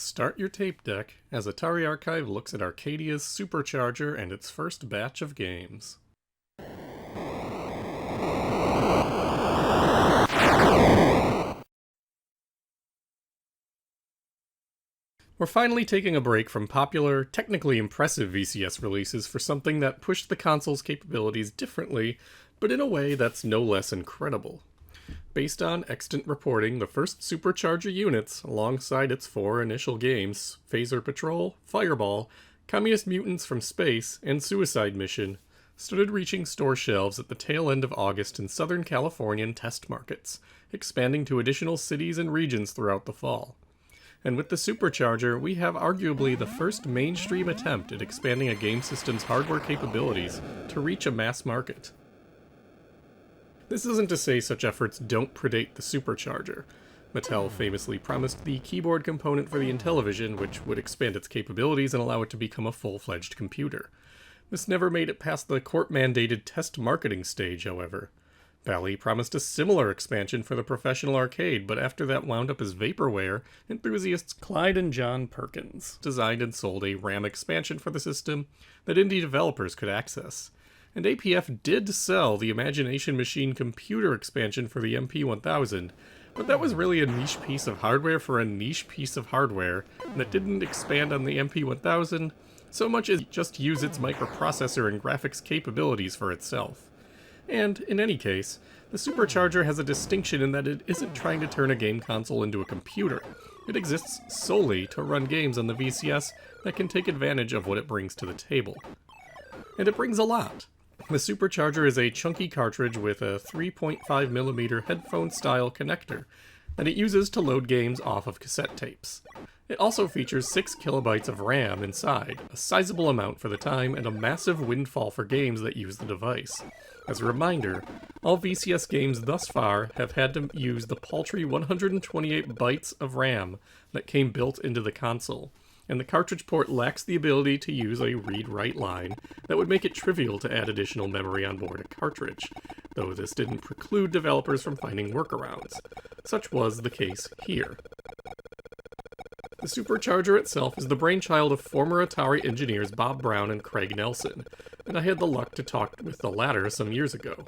Start your tape deck as Atari Archive looks at Arcadia's Supercharger and its first batch of games. We're finally taking a break from popular, technically impressive VCS releases for something that pushed the console's capabilities differently, but in a way that's no less incredible. Based on extant reporting, the first Supercharger units, alongside its four initial games, Phaser Patrol, Fireball, Communist Mutants from Space, and Suicide Mission, started reaching store shelves at the tail end of August in Southern Californian test markets, expanding to additional cities and regions throughout the fall. And with the Supercharger, we have arguably the first mainstream attempt at expanding a game system's hardware capabilities to reach a mass market. This isn't to say such efforts don't predate the Supercharger. Mattel famously promised the keyboard component for the Intellivision, which would expand its capabilities and allow it to become a full-fledged computer. This never made it past the court-mandated test marketing stage, however. Bally promised a similar expansion for the professional arcade, but after that wound up as vaporware, enthusiasts Clyde and John Perkins designed and sold a RAM expansion for the system that indie developers could access. And APF did sell the Imagination Machine computer expansion for the MP1000, but that was really a niche piece of hardware for a niche piece of hardware that didn't expand on the MP1000 so much as just use its microprocessor and graphics capabilities for itself. And, in any case, the Supercharger has a distinction in that it isn't trying to turn a game console into a computer. It exists solely to run games on the VCS that can take advantage of what it brings to the table. And it brings a lot. The Supercharger is a chunky cartridge with a 3.5mm headphone-style connector that it uses to load games off of cassette tapes. It also features 6 kilobytes of RAM inside, a sizable amount for the time and a massive windfall for games that use the device. As a reminder, all VCS games thus far have had to use the paltry 128 bytes of RAM that came built into the console, and the cartridge port lacks the ability to use a read-write line that would make it trivial to add additional memory on board a cartridge, though this didn't preclude developers from finding workarounds. Such was the case here. The Supercharger itself is the brainchild of former Atari engineers Bob Brown and Craig Nelson, and I had the luck to talk with the latter some years ago.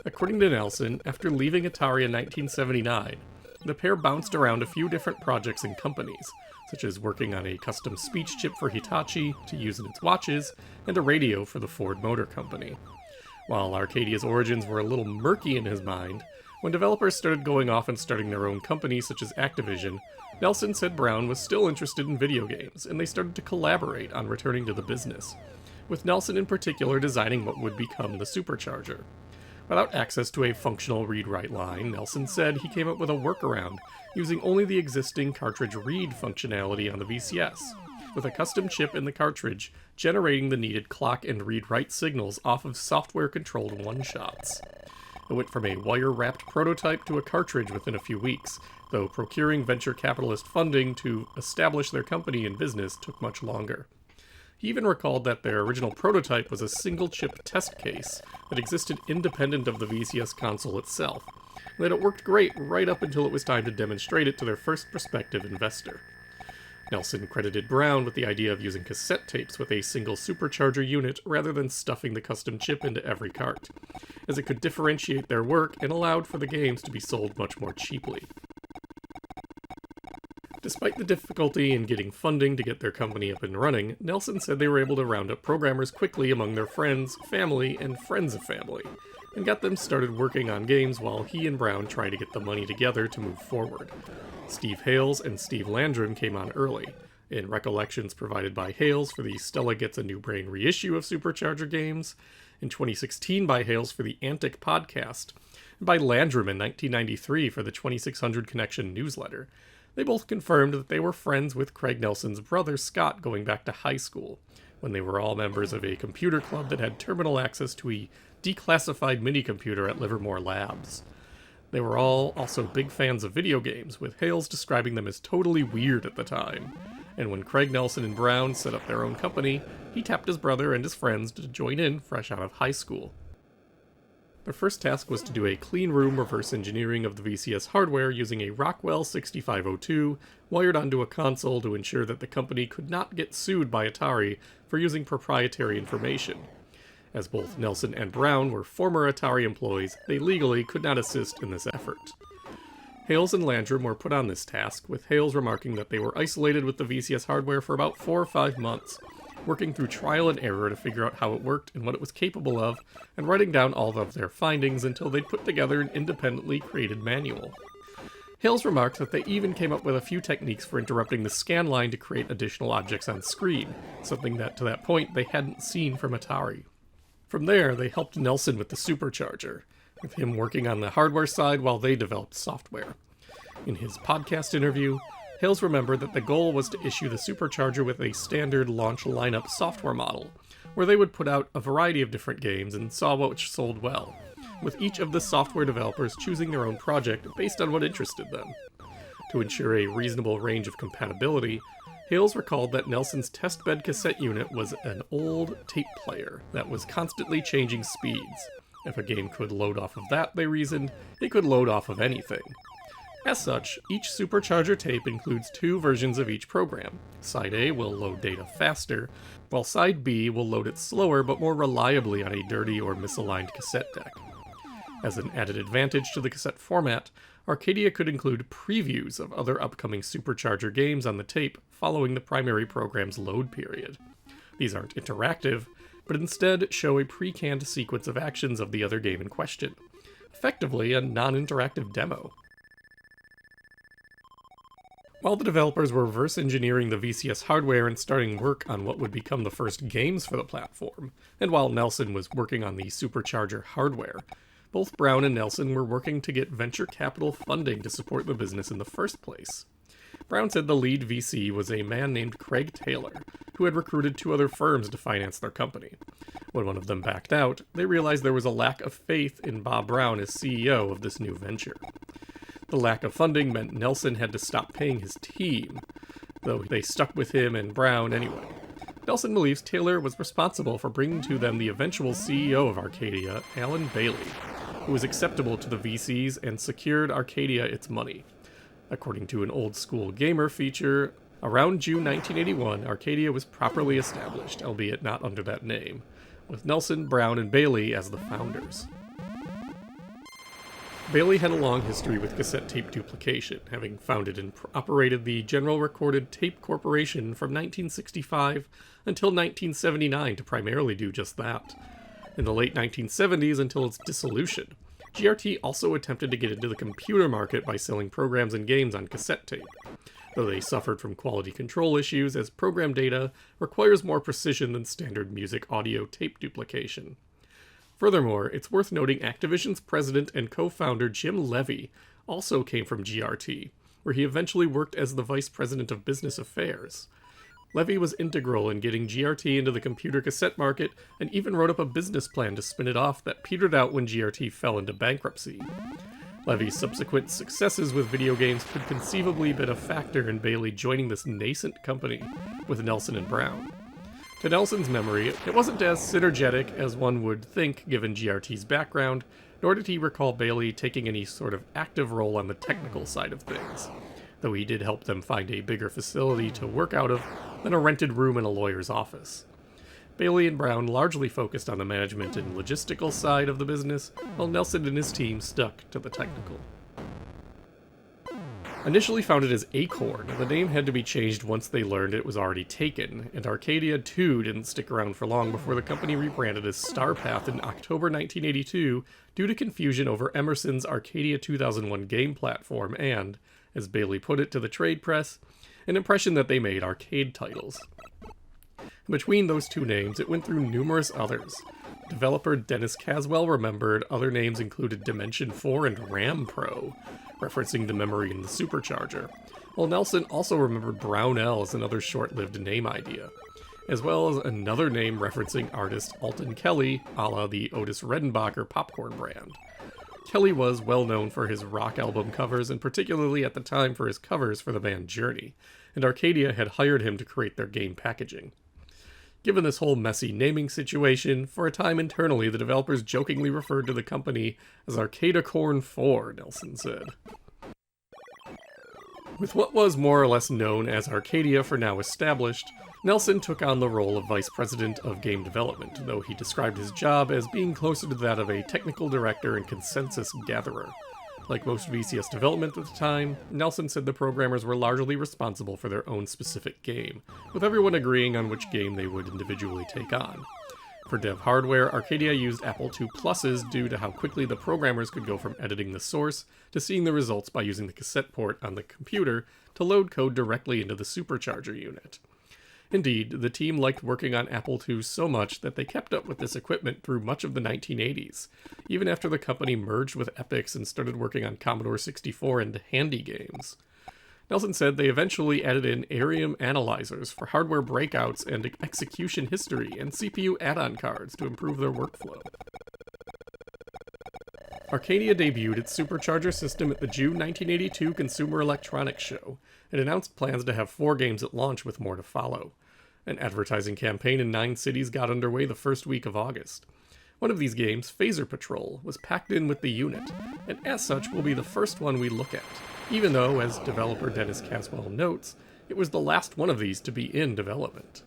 According to Nelson, after leaving Atari in 1979, the pair bounced around a few different projects and companies, such as working on a custom speech chip for Hitachi to use in its watches, and a radio for the Ford Motor Company. While Arcadia's origins were a little murky in his mind, when developers started going off and starting their own companies such as Activision, Nelson said Brown was still interested in video games, and they started to collaborate on returning to the business, with Nelson in particular designing what would become the Supercharger. Without access to a functional read-write line, Nelson said he came up with a workaround, using only the existing cartridge read functionality on the VCS, with a custom chip in the cartridge generating the needed clock and read-write signals off of software-controlled one-shots. It went from a wire-wrapped prototype to a cartridge within a few weeks, though procuring venture capitalist funding to establish their company and business took much longer. He even recalled that their original prototype was a single-chip test case that existed independent of the VCS console itself, and that it worked great right up until it was time to demonstrate it to their first prospective investor. Nelson credited Brown with the idea of using cassette tapes with a single Supercharger unit rather than stuffing the custom chip into every cart, as it could differentiate their work and allowed for the games to be sold much more cheaply. Despite the difficulty in getting funding to get their company up and running, Nelson said they were able to round up programmers quickly among their friends, family, and friends of family, and got them started working on games while he and Brown tried to get the money together to move forward. Steve Hales and Steve Landrum came on early, in recollections provided by Hales for the Stella Gets a New Brain reissue of Supercharger games, in 2016 by Hales for the Antic podcast, and by Landrum in 1993 for the 2600 Connection newsletter. They both confirmed that they were friends with Craig Nelson's brother Scott going back to high school, when they were all members of a computer club that had terminal access to a declassified minicomputer at Livermore Labs. They were all also big fans of video games, with Hales describing them as totally weird at the time. And when Craig Nelson and Brown set up their own company, he tapped his brother and his friends to join in fresh out of high school. Their first task was to do a clean room reverse engineering of the VCS hardware using a Rockwell 6502 wired onto a console to ensure that the company could not get sued by Atari for using proprietary information. As both Nelson and Brown were former Atari employees, they legally could not assist in this effort. Hales and Landrum were put on this task, with Hales remarking that they were isolated with the VCS hardware for about 4 or 5 months, working through trial and error to figure out how it worked and what it was capable of, and writing down all of their findings until they'd put together an independently created manual. Hales remarked that they even came up with a few techniques for interrupting the scan line to create additional objects on screen, something that to that point they hadn't seen from Atari. From there, they helped Nelson with the Supercharger, with him working on the hardware side while they developed software. In his podcast interview, Hales remembered that the goal was to issue the Supercharger with a standard launch lineup software model, where they would put out a variety of different games and saw which sold well, with each of the software developers choosing their own project based on what interested them. To ensure a reasonable range of compatibility, Hales recalled that Nelson's testbed cassette unit was an old tape player that was constantly changing speeds. If a game could load off of that, they reasoned, it could load off of anything. As such, each Supercharger tape includes 2 versions of each program. Side A will load data faster, while Side B will load it slower but more reliably on a dirty or misaligned cassette deck. As an added advantage to the cassette format, Arcadia could include previews of other upcoming Supercharger games on the tape following the primary program's load period. These aren't interactive, but instead show a pre-canned sequence of actions of the other game in question. Effectively, a non-interactive demo. While the developers were reverse engineering the VCS hardware and starting work on what would become the first games for the platform, and while Nelson was working on the Supercharger hardware, both Brown and Nelson were working to get venture capital funding to support the business in the first place. Brown said the lead VC was a man named Craig Taylor, who had recruited 2 other firms to finance their company. When one of them backed out, they realized there was a lack of faith in Bob Brown as CEO of this new venture. The lack of funding meant Nelson had to stop paying his team, though they stuck with him and Brown anyway. Nelson believes Taylor was responsible for bringing to them the eventual CEO of Arcadia, Alan Bailey, who was acceptable to the VCs and secured Arcadia its money. According to an old school gamer feature, around June 1981, Arcadia was properly established, albeit not under that name, with Nelson, Brown, and Bailey as the founders. Bailey had a long history with cassette tape duplication, having founded and operated the General Recorded Tape Corporation from 1965 until 1979 to primarily do just that. In the late 1970s until its dissolution, GRT also attempted to get into the computer market by selling programs and games on cassette tape, though they suffered from quality control issues as program data requires more precision than standard music audio tape duplication. Furthermore, it's worth noting Activision's president and co-founder Jim Levy also came from GRT, where he eventually worked as the vice president of business affairs. Levy was integral in getting GRT into the computer cassette market and even wrote up a business plan to spin it off that petered out when GRT fell into bankruptcy. Levy's subsequent successes with video games could conceivably have been a factor in Bailey joining this nascent company with Nelson and Brown. To Nelson's memory, it wasn't as synergetic as one would think given GRT's background, nor did he recall Bailey taking any sort of active role on the technical side of things, though he did help them find a bigger facility to work out of than a rented room in a lawyer's office. Bailey and Brown largely focused on the management and logistical side of the business, while Nelson and his team stuck to the technical. Initially founded as Acorn, the name had to be changed once they learned it was already taken, and Arcadia 2 didn't stick around for long before the company rebranded as Starpath in October 1982 due to confusion over Emerson's Arcadia 2001 game platform and, as Bailey put it to the trade press, an impression that they made arcade titles. Between those 2 names, it went through numerous others. Developer Dennis Caswell remembered other names included Dimension 4 and RAM Pro, referencing the memory in the Supercharger, while Nelson also remembered Brownell as another short-lived name idea, as well as another name referencing artist Alton Kelly, a la the Otis Redenbacher popcorn brand. Kelly was well known for his rock album covers, and particularly at the time for his covers for the band Journey, and Arcadia had hired him to create their game packaging. Given this whole messy naming situation, for a time internally the developers jokingly referred to the company as Arcadicorn 4, Nelson said. With what was more or less known as Arcadia for now established, Nelson took on the role of Vice President of Game Development, though he described his job as being closer to that of a technical director and consensus gatherer. Like most VCS development at the time, Nelson said the programmers were largely responsible for their own specific game, with everyone agreeing on which game they would individually take on. For dev hardware, Arcadia used Apple II Pluses due to how quickly the programmers could go from editing the source to seeing the results by using the cassette port on the computer to load code directly into the Supercharger unit. Indeed, the team liked working on Apple II so much that they kept up with this equipment through much of the 1980s, even after the company merged with Epix and started working on Commodore 64 and Handy games. Nelson said they eventually added in Arium analyzers for hardware breakouts and execution history and CPU add-on cards to improve their workflow. Arcadia debuted its Supercharger system at the June 1982 Consumer Electronics Show and announced plans to have 4 games at launch with more to follow. An advertising campaign in 9 cities got underway the first week of August. One of these games, Phaser Patrol, was packed in with the unit, and as such will be the first one we look at, even though, as developer Dennis Caswell notes, it was the last one of these to be in development.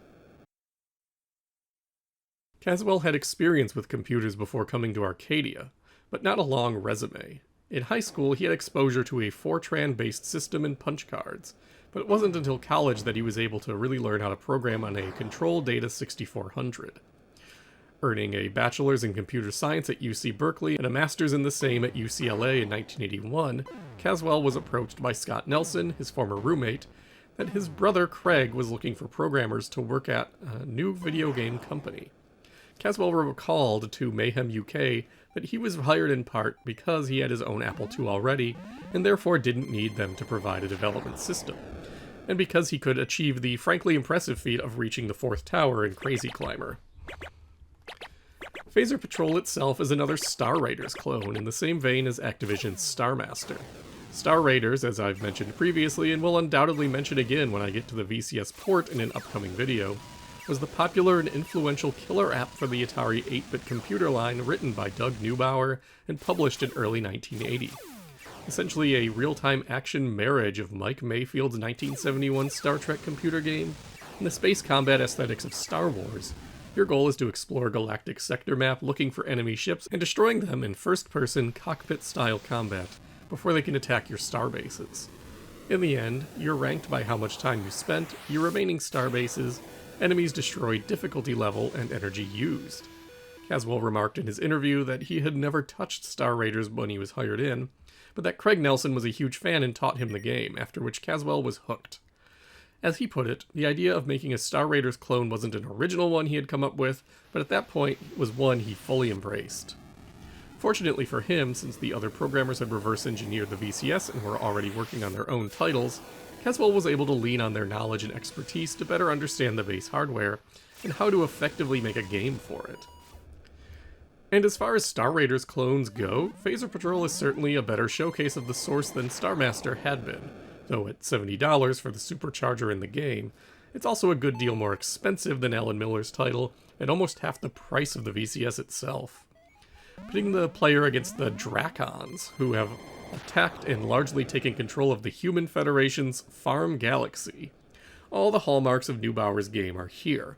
Caswell had experience with computers before coming to Arcadia, but not a long resume. In high school, he had exposure to a Fortran-based system and punch cards, but it wasn't until college that he was able to really learn how to program on a Control Data 6400. Earning a bachelor's in computer science at UC Berkeley and a master's in the same at UCLA in 1981, Caswell was approached by Scott Nelson, his former roommate, that his brother Craig was looking for programmers to work at a new video game company. Caswell recalled to Mayhem UK that he was hired in part because he had his own Apple II already, and therefore didn't need them to provide a development system, and because he could achieve the frankly impressive feat of reaching the 4th tower in Crazy Climber. Phaser Patrol itself is another Star Raiders clone in the same vein as Activision's Star Master. Star Raiders, as I've mentioned previously and will undoubtedly mention again when I get to the VCS port in an upcoming video, was the popular and influential killer app for the Atari 8-bit computer line written by Doug Neubauer and published in early 1980. Essentially a real-time action marriage of Mike Mayfield's 1971 Star Trek computer game and the space combat aesthetics of Star Wars. Your goal is to explore a galactic sector map looking for enemy ships and destroying them in first-person, cockpit-style combat before they can attack your starbases. In the end, you're ranked by how much time you spent, your remaining starbases, enemies destroyed difficulty level, and energy used. Caswell remarked in his interview that he had never touched Star Raiders when he was hired in, but that Craig Nelson was a huge fan and taught him the game, after which Caswell was hooked. As he put it, the idea of making a Star Raiders clone wasn't an original one he had come up with, but at that point was one he fully embraced. Fortunately for him, since the other programmers had reverse engineered the VCS and were already working on their own titles, Caswell was able to lean on their knowledge and expertise to better understand the base hardware and how to effectively make a game for it. And as far as Star Raiders clones go, Phaser Patrol is certainly a better showcase of the source than Star Master had been, though at $70 for the Supercharger in the game, it's also a good deal more expensive than Alan Miller's title at almost half the price of the VCS itself. Putting the player against the Drakons, who have attacked and largely taken control of the Human Federation's Farm Galaxy. All the hallmarks of Neubauer's game are here.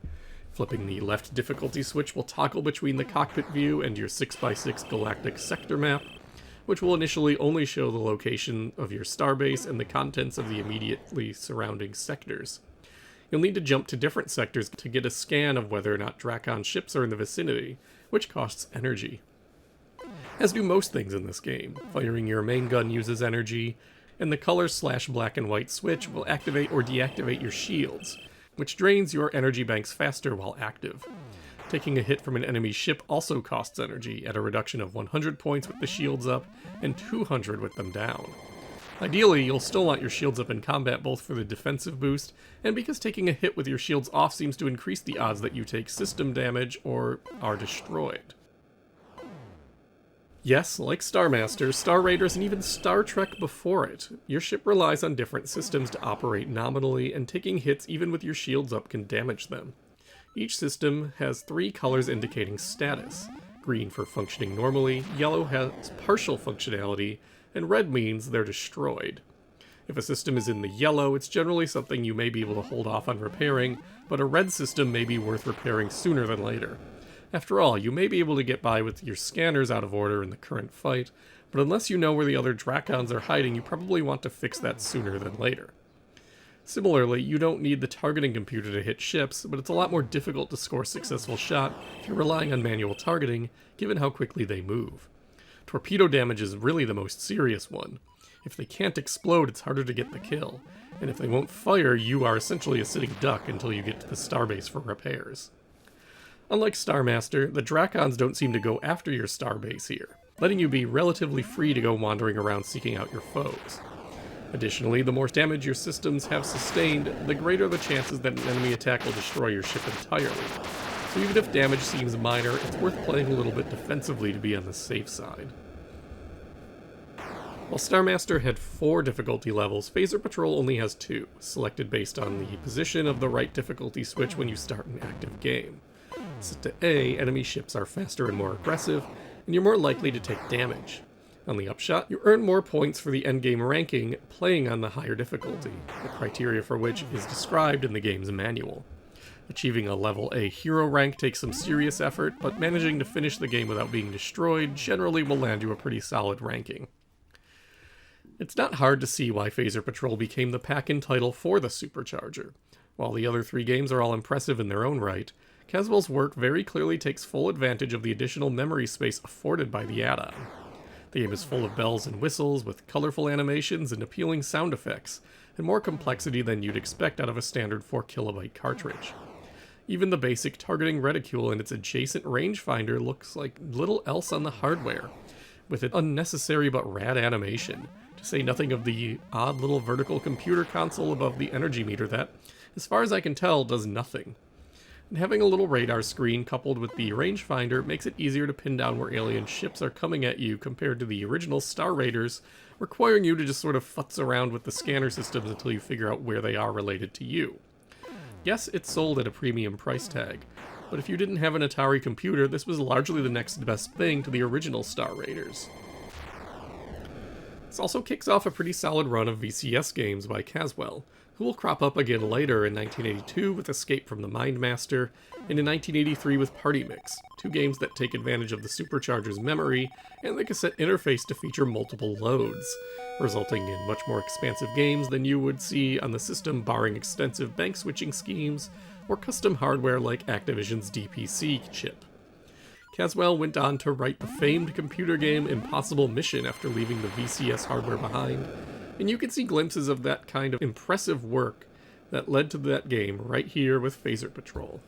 Flipping the left difficulty switch will toggle between the cockpit view and your 6x6 galactic sector map, which will initially only show the location of your starbase and the contents of the immediately surrounding sectors. You'll need to jump to different sectors to get a scan of whether or not Drakon ships are in the vicinity, which costs energy. As do most things in this game, firing your main gun uses energy, and the color/black and white switch will activate or deactivate your shields, which drains your energy banks faster while active. Taking a hit from an enemy ship also costs energy, at a reduction of 100 points with the shields up and 200 with them down. Ideally, you'll still want your shields up in combat both for the defensive boost, and because taking a hit with your shields off seems to increase the odds that you take system damage or are destroyed. Yes, like Star Master, Star Raiders, and even Star Trek before it, your ship relies on different systems to operate nominally, and taking hits even with your shields up can damage them. Each system has 3 colors indicating status. Green for functioning normally, yellow has partial functionality, and red means they're destroyed. If a system is in the yellow, it's generally something you may be able to hold off on repairing, but a red system may be worth repairing sooner than later. After all, you may be able to get by with your scanners out of order in the current fight, but unless you know where the other Drakons are hiding, you probably want to fix that sooner than later. Similarly, you don't need the targeting computer to hit ships, but it's a lot more difficult to score a successful shot if you're relying on manual targeting, given how quickly they move. Torpedo damage is really the most serious one. If they can't explode, it's harder to get the kill, and if they won't fire, you are essentially a sitting duck until you get to the starbase for repairs. Unlike Star Master, the Drakons don't seem to go after your starbase here, letting you be relatively free to go wandering around seeking out your foes. Additionally, the more damage your systems have sustained, the greater the chances that an enemy attack will destroy your ship entirely. So even if damage seems minor, it's worth playing a little bit defensively to be on the safe side. While Star Master had 4 difficulty levels, Phaser Patrol only has 2, selected based on the position of the right difficulty switch when you start an active game. Set to A, enemy ships are faster and more aggressive, and you're more likely to take damage. On the upshot, you earn more points for the endgame ranking playing on the higher difficulty, the criteria for which is described in the game's manual. Achieving a level A hero rank takes some serious effort, but managing to finish the game without being destroyed generally will land you a pretty solid ranking. It's not hard to see why Phaser Patrol became the pack-in title for the Supercharger. While the other 3 games are all impressive in their own right, Caswell's work very clearly takes full advantage of the additional memory space afforded by the add-on. The game is full of bells and whistles, with colorful animations and appealing sound effects, and more complexity than you'd expect out of a standard 4 kilobyte cartridge. Even the basic targeting reticule and its adjacent rangefinder looks like little else on the hardware, with an unnecessary but rad animation, to say nothing of the odd little vertical computer console above the energy meter that, as far as I can tell, does nothing. And having a little radar screen coupled with the rangefinder makes it easier to pin down where alien ships are coming at you compared to the original Star Raiders, requiring you to just sort of futz around with the scanner systems until you figure out where they are related to you. Yes, it's sold at a premium price tag, but if you didn't have an Atari computer, this was largely the next best thing to the original Star Raiders. This also kicks off a pretty solid run of VCS games by Caswell, who will crop up again later in 1982 with Escape from the Mind Master, and in 1983 with Party Mix, 2 games that take advantage of the Supercharger's memory and the cassette interface to feature multiple loads, resulting in much more expansive games than you would see on the system barring extensive bank switching schemes or custom hardware like Activision's DPC chip. Caswell went on to write the famed computer game Impossible Mission after leaving the VCS hardware behind, and you can see glimpses of that kind of impressive work that led to that game right here with Phaser Patrol.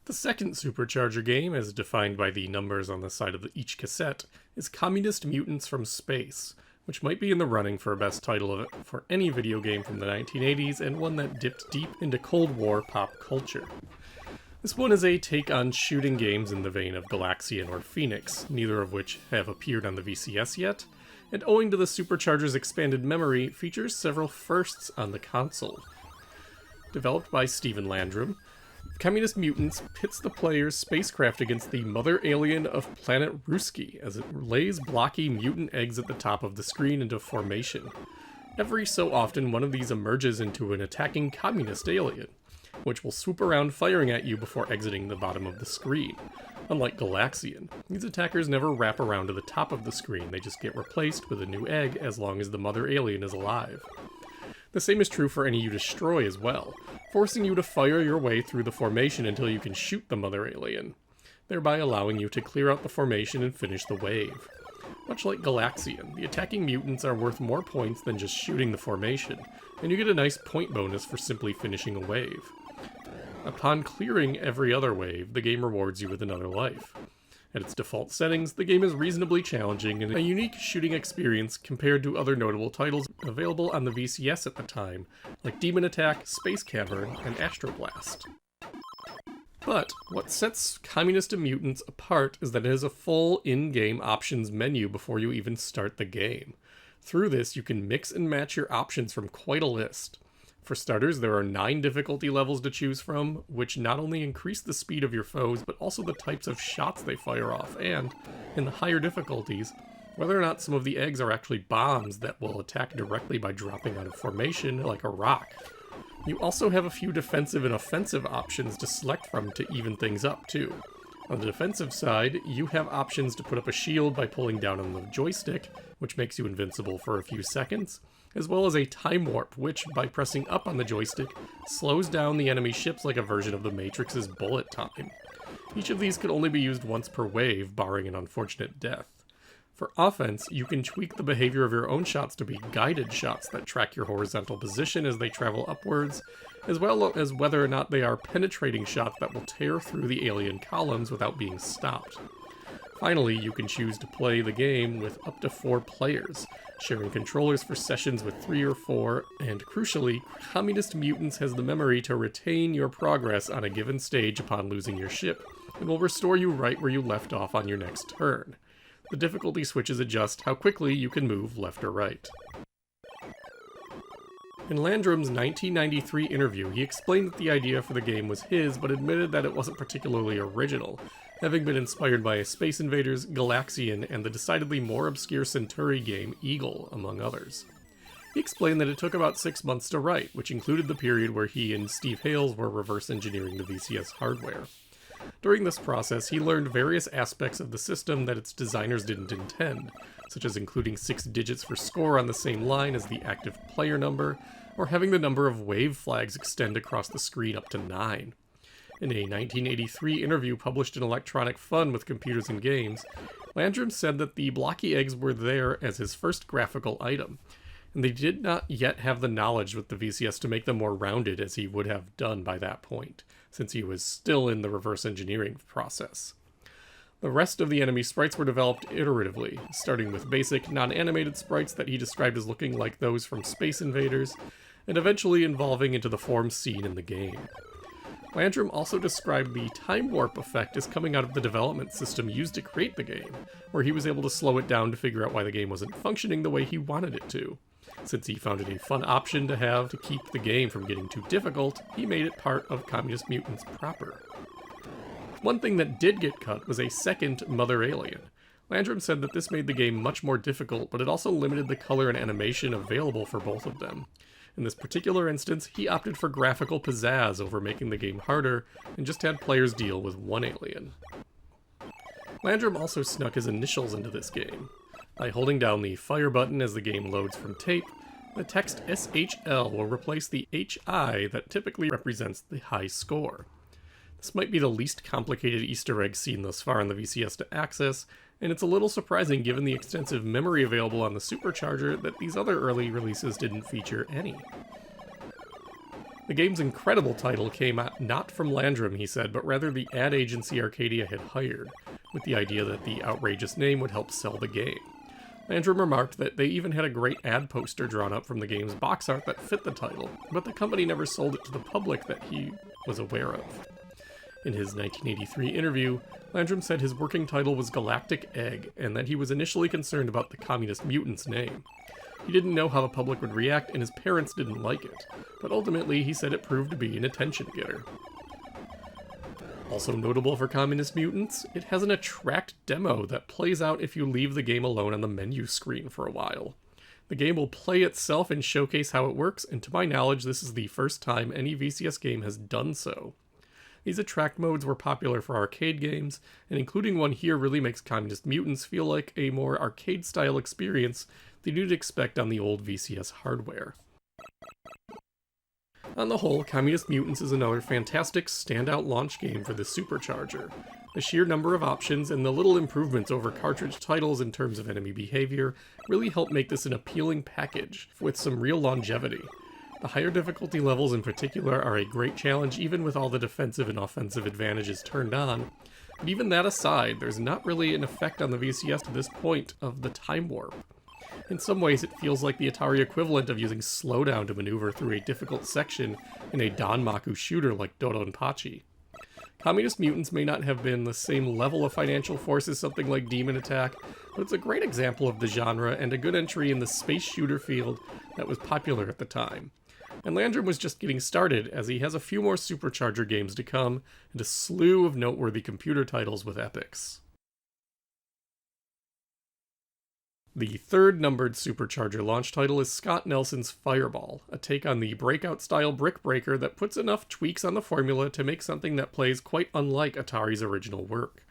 The second Supercharger game, as defined by the numbers on the side of each cassette, is Communist Mutants from Space, which might be in the running for best title for any video game from the 1980s, and one that dipped deep into Cold War pop culture. This one is a take on shooting games in the vein of Galaxian or Phoenix, neither of which have appeared on the VCS yet, and owing to the Supercharger's expanded memory, features several firsts on the console. Developed by Stephen Landrum, Communist Mutants pits the player's spacecraft against the mother alien of planet Ruski as it lays blocky mutant eggs at the top of the screen into formation. Every so often, one of these emerges into an attacking communist alien, which will swoop around firing at you before exiting the bottom of the screen. Unlike Galaxian, these attackers never wrap around to the top of the screen, they just get replaced with a new egg as long as the mother alien is alive. The same is true for any you destroy as well, forcing you to fire your way through the formation until you can shoot the mother alien, thereby allowing you to clear out the formation and finish the wave. Much like Galaxian, the attacking mutants are worth more points than just shooting the formation, and you get a nice point bonus for simply finishing a wave. Upon clearing every other wave, the game rewards you with another life. At its default settings, the game is reasonably challenging and a unique shooting experience compared to other notable titles available on the VCS at the time, like Demon Attack, Space Cavern, and Astroblast. But what sets Communist Mutants apart is that it has a full in-game options menu before you even start the game. Through this, you can mix and match your options from quite a list. For starters, there are 9 difficulty levels to choose from, which not only increase the speed of your foes, but also the types of shots they fire off, and, in the higher difficulties, whether or not some of the eggs are actually bombs that will attack directly by dropping out of formation like a rock. You also have a few defensive and offensive options to select from to even things up, too. On the defensive side, you have options to put up a shield by pulling down on the joystick, which makes you invincible for a few seconds, as well as a time warp, which, by pressing up on the joystick, slows down the enemy ships like a version of the Matrix's bullet time. Each of these can only be used once per wave, barring an unfortunate death. For offense, you can tweak the behavior of your own shots to be guided shots that track your horizontal position as they travel upwards, as well as whether or not they are penetrating shots that will tear through the alien columns without being stopped. Finally, you can choose to play the game with up to 4 players, sharing controllers for sessions with 3 or 4, and crucially, Communist Mutants has the memory to retain your progress on a given stage upon losing your ship, and will restore you right where you left off on your next turn. The difficulty switches adjust how quickly you can move left or right. In Landrum's 1993 interview, he explained that the idea for the game was his, but admitted that it wasn't particularly original, having been inspired by Space Invaders, Galaxian, and the decidedly more obscure Centauri game Eagle, among others. He explained that it took about 6 months to write, which included the period where he and Steve Hales were reverse engineering the VCS hardware. During this process, he learned various aspects of the system that its designers didn't intend, such as including 6 digits for score on the same line as the active player number, or having the number of wave flags extend across the screen up to 9. In a 1983 interview published in Electronic Fun with Computers and Games, Landrum said that the blocky eggs were there as his first graphical item, and they did not yet have the knowledge with the VCS to make them more rounded as he would have done by that point, since he was still in the reverse engineering process. The rest of the enemy sprites were developed iteratively, starting with basic, non-animated sprites that he described as looking like those from Space Invaders, and eventually evolving into the forms seen in the game. Landrum also described the time warp effect as coming out of the development system used to create the game, where he was able to slow it down to figure out why the game wasn't functioning the way he wanted it to. Since he found it a fun option to have to keep the game from getting too difficult, he made it part of Communist Mutants proper. One thing that did get cut was a second Mother Alien. Landrum said that this made the game much more difficult, but it also limited the color and animation available for both of them. In this particular instance, he opted for graphical pizzazz over making the game harder, and just had players deal with one alien. Landrum also snuck his initials into this game. By holding down the fire button as the game loads from tape, the text SHL will replace the HI that typically represents the high score. This might be the least complicated Easter egg seen thus far on the VCS to access, and it's a little surprising given the extensive memory available on the Supercharger that these other early releases didn't feature any. The game's incredible title came not from Landrum, he said, but rather the ad agency Arcadia had hired, with the idea that the outrageous name would help sell the game. Landrum remarked that they even had a great ad poster drawn up from the game's box art that fit the title, but the company never sold it to the public that he was aware of. In his 1983 interview, Landrum said his working title was Galactic Egg, and that he was initially concerned about the Communist Mutants name. He didn't know how the public would react, and his parents didn't like it, but ultimately he said it proved to be an attention getter. Also notable for Communist Mutants, it has an attract demo that plays out if you leave the game alone on the menu screen for a while. The game will play itself and showcase how it works, and to my knowledge this is the first time any VCS game has done so. These attract modes were popular for arcade games, and including one here really makes Communist Mutants feel like a more arcade-style experience than you'd expect on the old VCS hardware. On the whole, Communist Mutants is another fantastic standout launch game for the Supercharger. The sheer number of options and the little improvements over cartridge titles in terms of enemy behavior really help make this an appealing package with some real longevity. The higher difficulty levels in particular are a great challenge even with all the defensive and offensive advantages turned on, but even that aside, there's not really an effect on the VCS to this point of the time warp. In some ways, it feels like the Atari equivalent of using slowdown to maneuver through a difficult section in a Danmaku shooter like Dodonpachi. Communist Mutants may not have been the same level of financial force as something like Demon Attack, but it's a great example of the genre and a good entry in the space shooter field that was popular at the time. and Landrum was just getting started as he has a few more Supercharger games to come and a slew of noteworthy computer titles with epics. The third numbered Supercharger launch title is Scott Nelson's Fireball, a take on the Breakout-style brick breaker that puts enough tweaks on the formula to make something that plays quite unlike Atari's original work.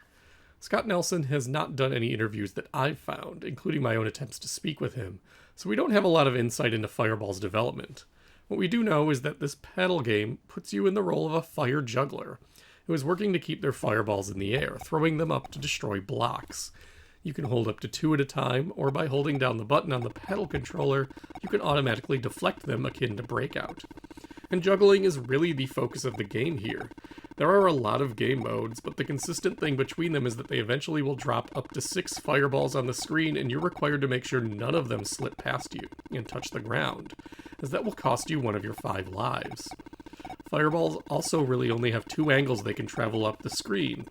Scott Nelson has not done any interviews that I've found, including my own attempts to speak with him, so we don't have a lot of insight into Fireball's development. What we do know is that this paddle game puts you in the role of a fire juggler, who is working to keep their fireballs in the air, throwing them up to destroy blocks. You can hold up to 2 at a time, or by holding down the button on the paddle controller, you can automatically deflect them akin to Breakout. And juggling is really the focus of the game here. There are a lot of game modes, but the consistent thing between them is that they eventually will drop up to 6 fireballs on the screen, and you're required to make sure none of them slip past you and touch the ground, as that will cost you one of your 5 lives. Fireballs also really only have 2 angles they can travel up the screen,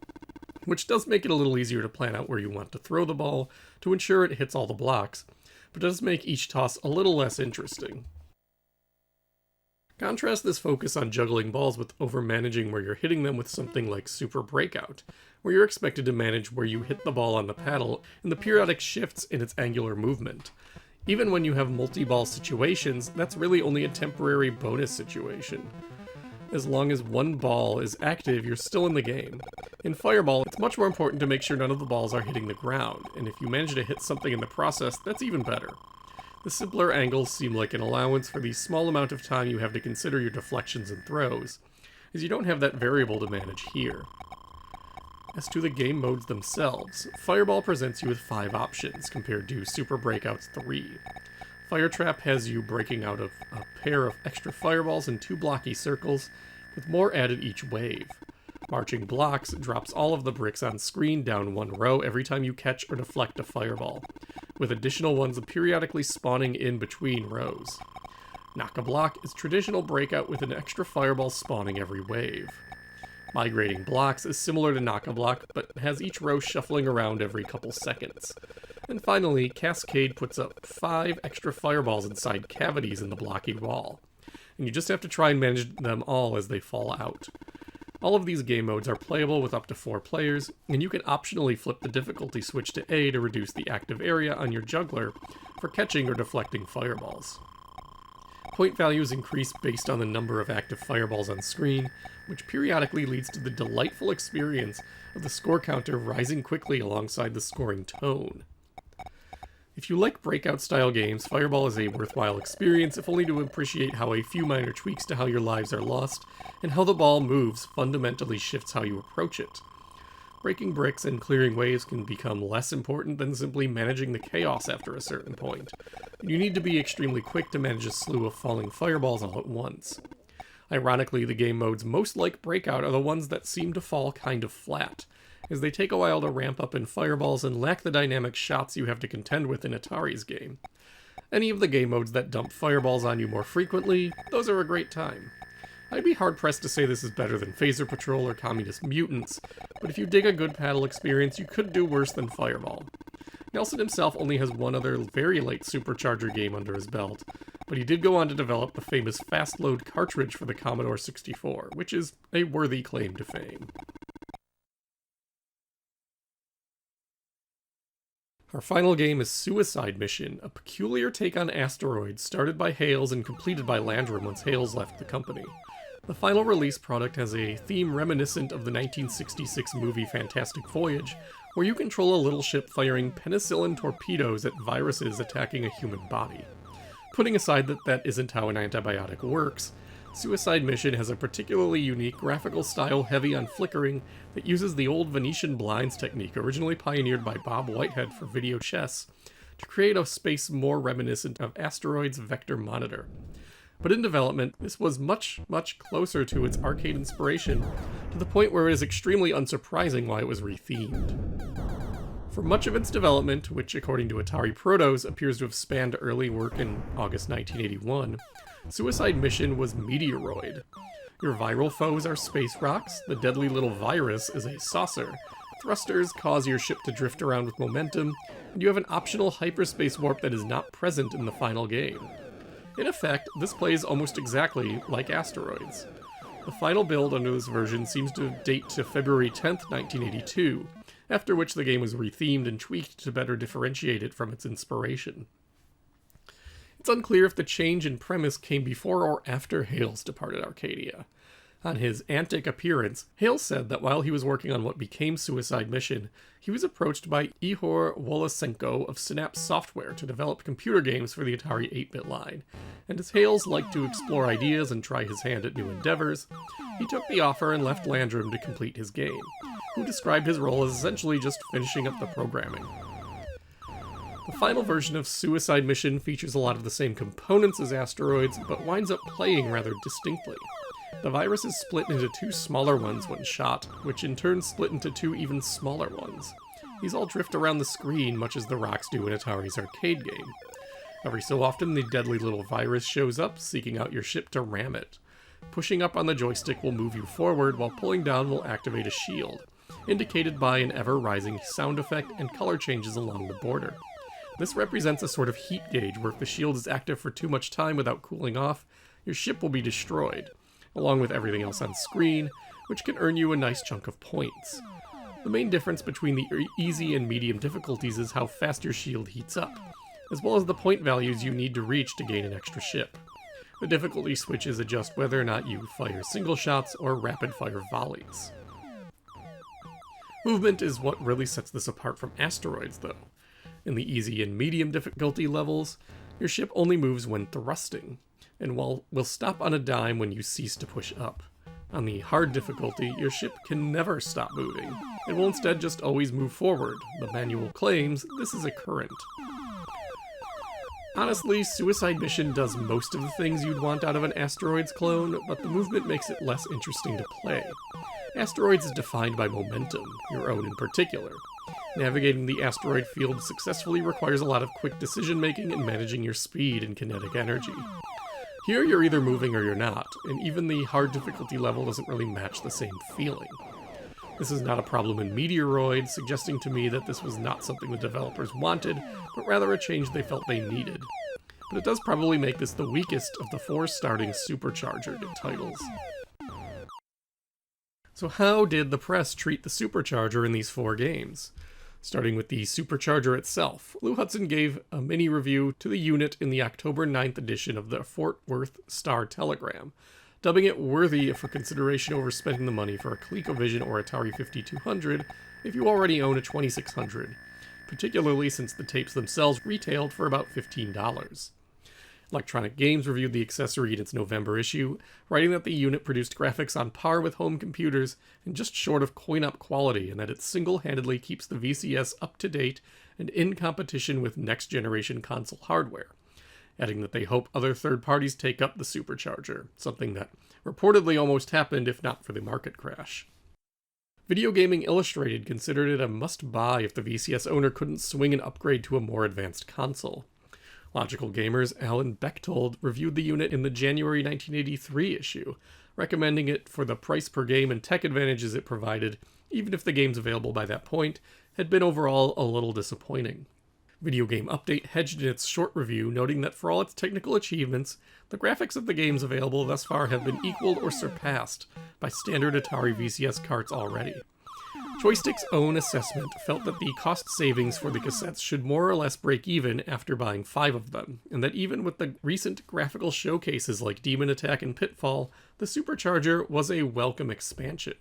which does make it a little easier to plan out where you want to throw the ball to ensure it hits all the blocks, but does make each toss a little less interesting. Contrast this focus on juggling balls with overmanaging where you're hitting them with something like Super Breakout, where you're expected to manage where you hit the ball on the paddle and the periodic shifts in its angular movement. Even when you have multi-ball situations, that's really only a temporary bonus situation. As long as one ball is active, you're still in the game. In Fireball, it's much more important to make sure none of the balls are hitting the ground, and if you manage to hit something in the process, that's even better. The simpler angles seem like an allowance for the small amount of time you have to consider your deflections and throws, as you don't have that variable to manage here. As to the game modes themselves, Fireball presents you with 5 options compared to Super Breakout's 3. Fire Trap has you breaking out of a pair of extra fireballs in 2 blocky circles, with more added each wave. Marching Blocks drops all of the bricks on screen down 1 row every time you catch or deflect a fireball, with additional ones periodically spawning in between rows. Knock-a-Block is traditional Breakout with an extra fireball spawning every wave. Migrating Blocks is similar to Knock-a-Block, but has each row shuffling around every couple seconds. And finally, Cascade puts up 5 extra fireballs inside cavities in the blocky wall, and you just have to try and manage them all as they fall out. All of these game modes are playable with up to 4 players, and you can optionally flip the difficulty switch to A to reduce the active area on your juggler for catching or deflecting fireballs. Point values increase based on the number of active fireballs on screen, which periodically leads to the delightful experience of the score counter rising quickly alongside the scoring tone. If you like Breakout-style games, Fireball is a worthwhile experience, if only to appreciate how a few minor tweaks to how your lives are lost, and how the ball moves fundamentally shifts how you approach it. Breaking bricks and clearing waves can become less important than simply managing the chaos after a certain point. You need to be extremely quick to manage a slew of falling fireballs all at once. Ironically, the game modes most like Breakout are the ones that seem to fall kind of flat, as they take a while to ramp up in fireballs and lack the dynamic shots you have to contend with in Atari's game. Any of the game modes that dump fireballs on you more frequently, those are a great time. I'd be hard-pressed to say this is better than Phaser Patrol or Communist Mutants, but if you dig a good paddle experience, you could do worse than Fireball. Nelson himself only has one other very late Supercharger game under his belt, but he did go on to develop the famous Fast Load cartridge for the Commodore 64, which is a worthy claim to fame. Our final game is Suicide Mission, a peculiar take on asteroids started by Hales and completed by Landrum once Hales left the company. The final release product has a theme reminiscent of the 1966 movie Fantastic Voyage, where you control a little ship firing penicillin torpedoes at viruses attacking a human body. Putting aside that isn't how an antibiotic works, Suicide Mission has a particularly unique graphical style heavy on flickering that uses the old Venetian blinds technique originally pioneered by Bob Whitehead for video chess to create a space more reminiscent of Asteroid's Vector Monitor. But in development, this was much, much closer to its arcade inspiration, to the point where it is extremely unsurprising why it was rethemed. For much of its development, which according to Atari Protos appears to have spanned early work in August 1981, Suicide Mission was Meteoroid. Your viral foes are space rocks, the deadly little virus is a saucer, thrusters cause your ship to drift around with momentum, and you have an optional hyperspace warp that is not present in the final game. In effect, this plays almost exactly like Asteroids. The final build under this version seems to date to February 10th, 1982, after which the game was rethemed and tweaked to better differentiate it from its inspiration. It's unclear if the change in premise came before or after Hales departed Arcadia. On his Antic appearance, Hales said that while he was working on what became Suicide Mission, he was approached by Ihor Wolosenko of Synapse Software to develop computer games for the Atari 8-bit line, and as Hales liked to explore ideas and try his hand at new endeavors, he took the offer and left Landrum to complete his game, who described his role as essentially just finishing up the programming. The final version of Suicide Mission features a lot of the same components as Asteroids, but winds up playing rather distinctly. The virus is split into two smaller ones when shot, which in turn split into two even smaller ones. These all drift around the screen much as the rocks do in Atari's arcade game. Every so often the deadly little virus shows up, seeking out your ship to ram it. Pushing up on the joystick will move you forward, while pulling down will activate a shield, indicated by an ever-rising sound effect and color changes along the border. This represents a sort of heat gauge where if the shield is active for too much time without cooling off, your ship will be destroyed, along with everything else on screen, which can earn you a nice chunk of points. The main difference between the easy and medium difficulties is how fast your shield heats up, as well as the point values you need to reach to gain an extra ship. The difficulty switches adjust whether or not you fire single shots or rapid-fire volleys. Movement is what really sets this apart from Asteroids, though. In the easy and medium difficulty levels, your ship only moves when thrusting, and will stop on a dime when you cease to push up. On the hard difficulty, your ship can never stop moving. It will instead just always move forward. The manual claims this is a current. Honestly, Suicide Mission does most of the things you'd want out of an Asteroids clone, but the movement makes it less interesting to play. Asteroids is defined by momentum, your own in particular. Navigating the asteroid field successfully requires a lot of quick decision-making and managing your speed and kinetic energy. Here you're either moving or you're not, and even the hard difficulty level doesn't really match the same feeling. This is not a problem in Meteoroid, suggesting to me that this was not something the developers wanted, but rather a change they felt they needed. But it does probably make this the weakest of the 4 starting Supercharger titles. So how did the press treat the Supercharger in these 4 games? Starting with the Supercharger itself, Lou Hudson gave a mini-review to the unit in the October 9th edition of the Fort Worth Star-Telegram, dubbing it worthy for consideration over spending the money for a ColecoVision or Atari 5200 if you already own a 2600, particularly since the tapes themselves retailed for about $15. Electronic Games reviewed the accessory in its November issue, writing that the unit produced graphics on par with home computers and just short of coin-up quality, and that it single-handedly keeps the VCS up to date and in competition with next-generation console hardware, adding that they hope other third parties take up the Supercharger, something that reportedly almost happened if not for the market crash. Video Gaming Illustrated considered it a must-buy if the VCS owner couldn't swing an upgrade to a more advanced console. Logical Gamer's Alan Bechtold reviewed the unit in the January 1983 issue, recommending it for the price per game and tech advantages it provided, even if the games available by that point had been overall a little disappointing. Video Game Update hedged in its short review, noting that for all its technical achievements, the graphics of the games available thus far have been equaled or surpassed by standard Atari VCS carts already. Joystick's own assessment felt that the cost savings for the cassettes should more or less break even after buying 5 of them, and that even with the recent graphical showcases like Demon Attack and Pitfall, the Supercharger was a welcome expansion.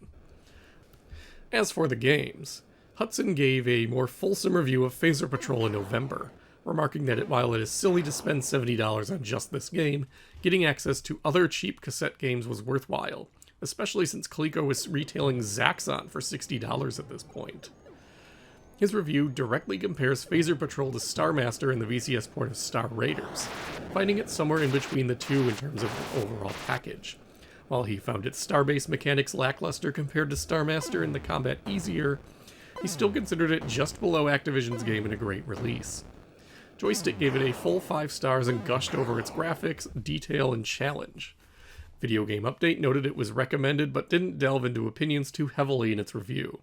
As for the games, Hudson gave a more fulsome review of Phaser Patrol in November, remarking that while it is silly to spend $70 on just this game, getting access to other cheap cassette games was worthwhile, especially since Coleco was retailing Zaxxon for $60 at this point. His review directly compares Phaser Patrol to Star Master and the VCS port of Star Raiders, finding it somewhere in between the two in terms of the overall package. While he found its star-based mechanics lackluster compared to Star Master and the combat easier, he still considered it just below Activision's game and a great release. Joystick gave it a full 5 stars and gushed over its graphics, detail, and challenge. Video Game Update noted it was recommended but didn't delve into opinions too heavily in its review.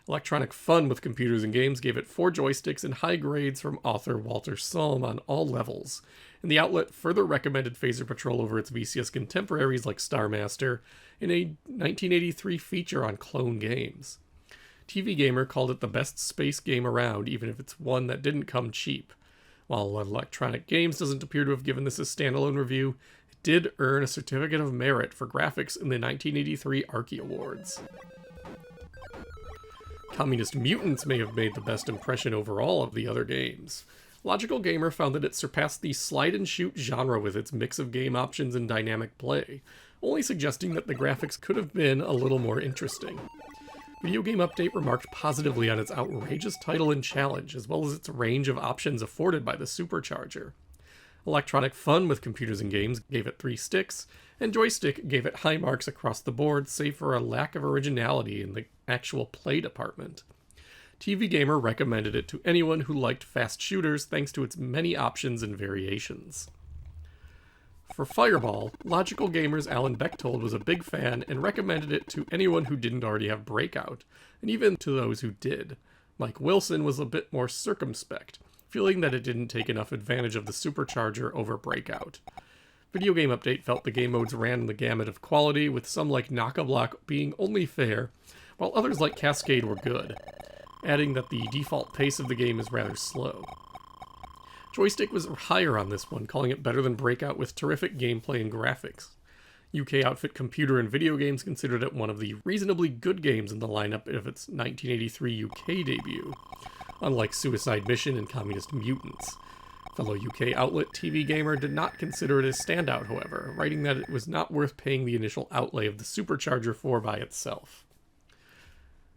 Electronic Fun with Computers and Games gave it 4 joysticks and high grades from author Walter Salm on all levels, and the outlet further recommended Phaser Patrol over its VCS contemporaries like Star Master in a 1983 feature on Clone Games. TV Gamer called it the best space game around, even if it's one that didn't come cheap. While Electronic Games doesn't appear to have given this a standalone review, it did earn a certificate of merit for graphics in the 1983 Archie Awards. Communist Mutants may have made the best impression overall of the other games. Logical Gamer found that it surpassed the slide-and-shoot genre with its mix of game options and dynamic play, only suggesting that the graphics could have been a little more interesting. Video Game Update remarked positively on its outrageous title and challenge, as well as its range of options afforded by the Supercharger. Electronic Fun with Computers and Games gave it 3 sticks, and Joystick gave it high marks across the board, save for a lack of originality in the actual play department. TV Gamer recommended it to anyone who liked fast shooters thanks to its many options and variations. For Fireball, Logical Gamer's Alan Bechtold was a big fan and recommended it to anyone who didn't already have Breakout, and even to those who did. Mike Wilson was a bit more circumspect, feeling that it didn't take enough advantage of the Supercharger over Breakout. Video Game Update felt the game modes ran the gamut of quality, with some like Knock-a-Block being only fair, while others like Cascade were good, adding that the default pace of the game is rather slow. Joystick was higher on this one, calling it better than Breakout with terrific gameplay and graphics. UK outfit Computer and Video Games considered it one of the reasonably good games in the lineup of its 1983 UK debut, unlike Suicide Mission and Communist Mutants. Fellow UK outlet TV Gamer did not consider it a standout, however, writing that it was not worth paying the initial outlay of the Supercharger for by itself.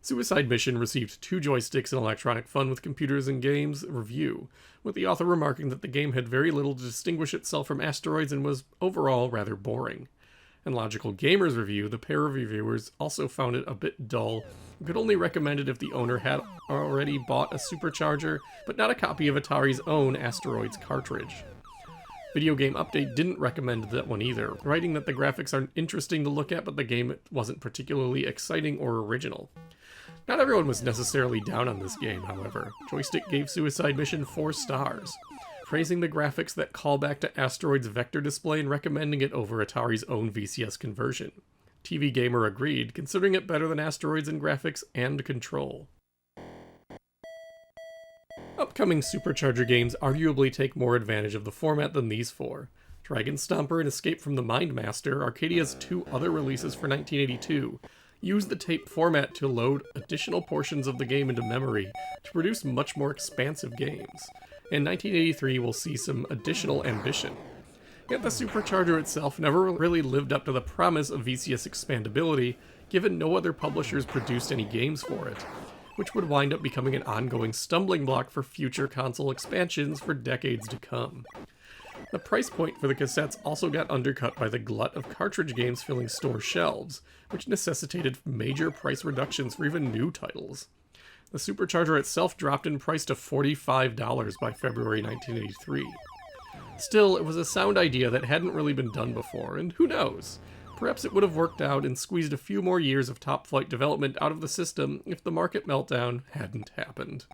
Suicide Mission received 2 joysticks in Electronic Fun with Computers and Games review, with the author remarking that the game had very little to distinguish itself from Asteroids and was overall rather boring. In Logical Gamer's review, the pair of reviewers also found it a bit dull and could only recommend it if the owner had already bought a Supercharger, but not a copy of Atari's own Asteroids cartridge. Video Game Update didn't recommend that one either, writing that the graphics are interesting to look at, but the game wasn't particularly exciting or original. Not everyone was necessarily down on this game, however. Joystick gave Suicide Mission 4 stars, praising the graphics that call back to Asteroid's vector display and recommending it over Atari's own VCS conversion. TV Gamer agreed, considering it better than Asteroids in graphics and control. Upcoming Supercharger games arguably take more advantage of the format than these 4. Dragon Stomper and Escape from the Mind Master, Arcadia's 2 other releases for 1982, use the tape format to load additional portions of the game into memory to produce much more expansive games, and 1983 will see some additional ambition. Yet the Supercharger itself never really lived up to the promise of VCS expandability, given no other publishers produced any games for it, which would wind up becoming an ongoing stumbling block for future console expansions for decades to come. The price point for the cassettes also got undercut by the glut of cartridge games filling store shelves, which necessitated major price reductions for even new titles. The Supercharger itself dropped in price to $45 by February 1983. Still, it was a sound idea that hadn't really been done before, and who knows? Perhaps it would have worked out and squeezed a few more years of top-flight development out of the system if the market meltdown hadn't happened.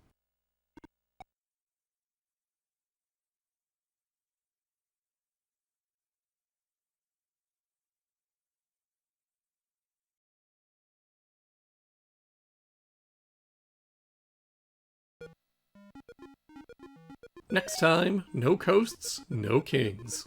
Next time, no coasts, no kings.